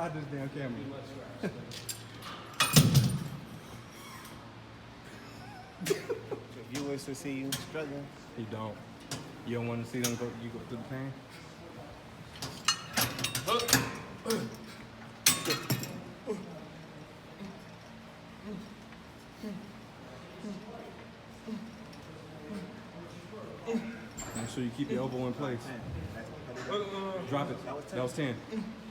hide this damn camera. If viewers to see you struggling. He don't. You don't want to see them go. You go through the pain. Make sure you keep your elbow in place. Drop it. That was 10.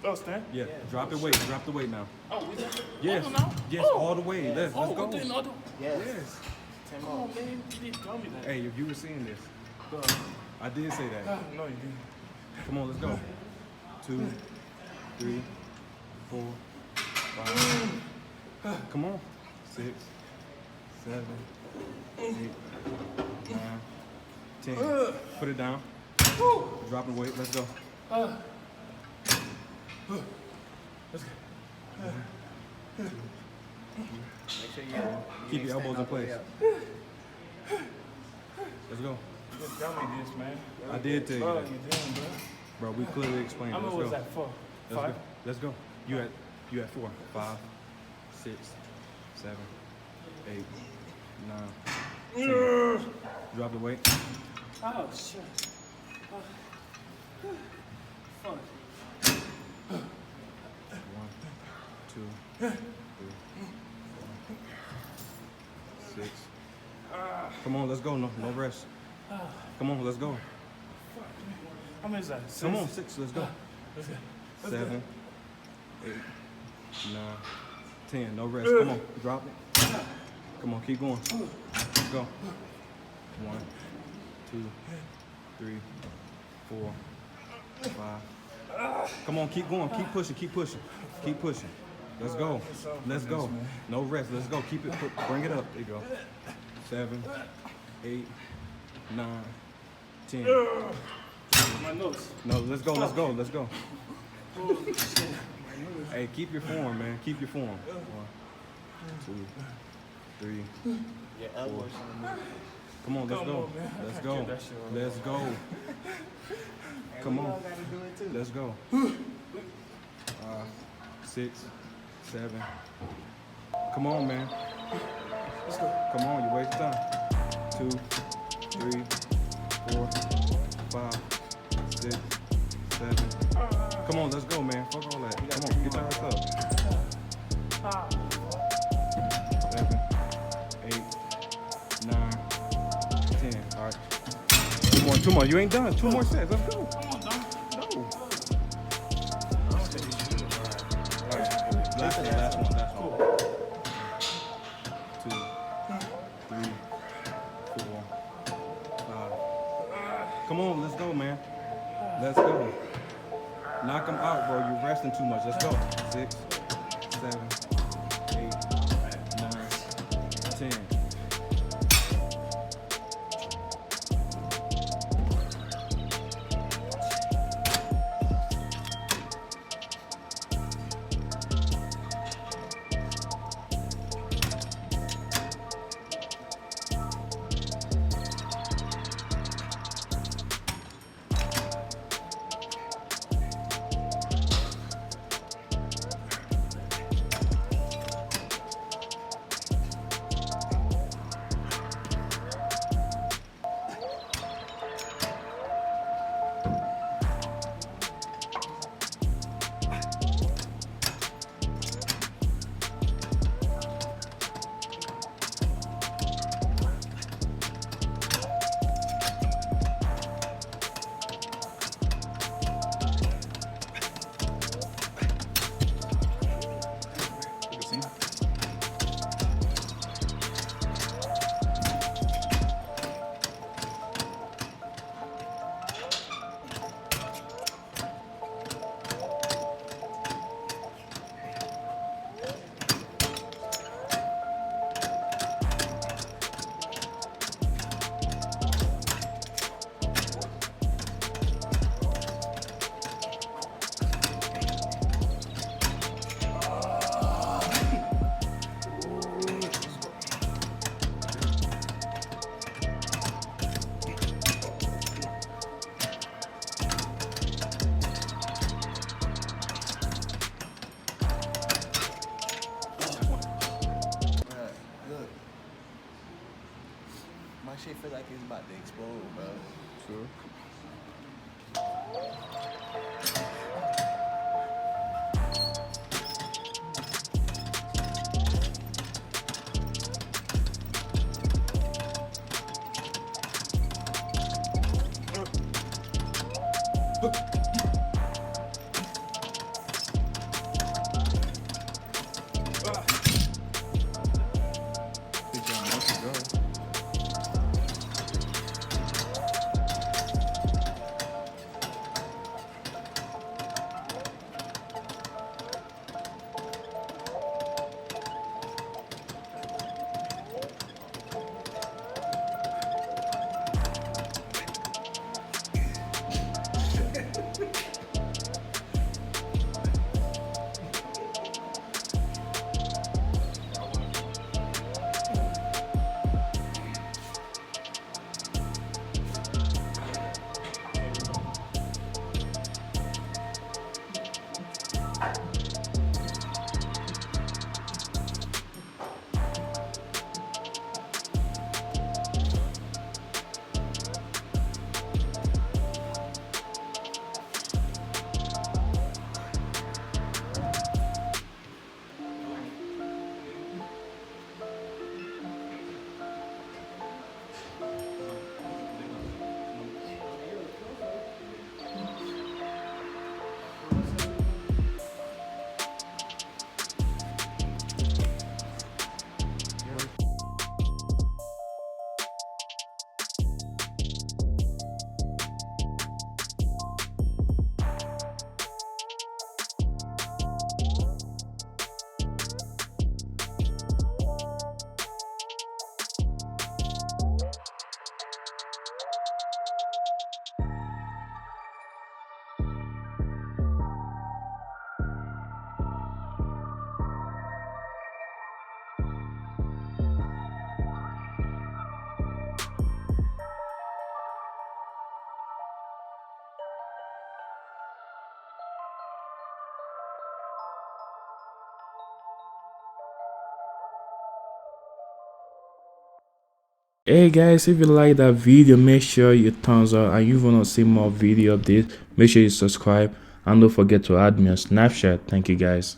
That was 10? Yeah. Drop it weight. Drop the weight now. Oh, is that Yes. now? Yes. Oh. All the way. Let's go. Within other. Yes. 10 Oh, more. man, you didn't tell me that. Hey, if you were seeing this, I did say that. No, you didn't. Come on, let's go. 2, 3, 4, 5. Come on. 6, 7, 8, 9, 10. Put it down. Drop the weight. Let's go. Let's go. Make sure you Keep your elbows in extend all the place. way up. Let's go. You didn't tell me this, man. I did tell you Bro, that. you didn't, bro. Bro, we clearly explained How it. many Let's was go. that for? Let's 5? go. Let's go. You at 4, 5, 6, 7, 8, 9, 10. Drop the weight. Oh, shit. Fuck. 1, 2, 3, 4, 6. Come on, let's go. No rest. Come on, let's go. How many is that? 6? Come on, 6. Let's go. Let's go. 7, 8, 9, 10. No rest. Come on, drop it. Come on, keep going. Let's go. 1, 2, 3, 4, 5. Come on, keep going. Keep pushing. Keep pushing. Keep pushing. Let's go. Let's go. No rest. Let's go. Keep it. Bring it up. There you go. 7, 8, 9, 10. My nose. No, let's go. Let's go. Let's go. Hey, keep your form, man. Keep your form. 1, 2, 3. Your elbows on the move. Come on, let's go. Let's go. Let's go. Come on. Gotta do it too. Let's go. 6, 7. Come on, man. Let's go. Come on, you wasting time. 2, 3, 4, 5, 6, 7. Come on, let's go, man. Fuck all that. Come on, get your ass up. 7, 8, 9, 10. All right. 2 more. You ain't done. 2 more sets. Let's go. Come on, dog. No. All right. Last one. 2, 3, 4, 5. Come on, let's go, man. Let's go. Knock them out, bro. You're resting too much. Let's go. 6, 7, 8, 9, 10. Think y'all want to go. Hey guys, if you like that video, make sure you thumbs up, and you want to see more video of this, make sure you subscribe, and don't forget to add me on Snapchat. Thank you guys.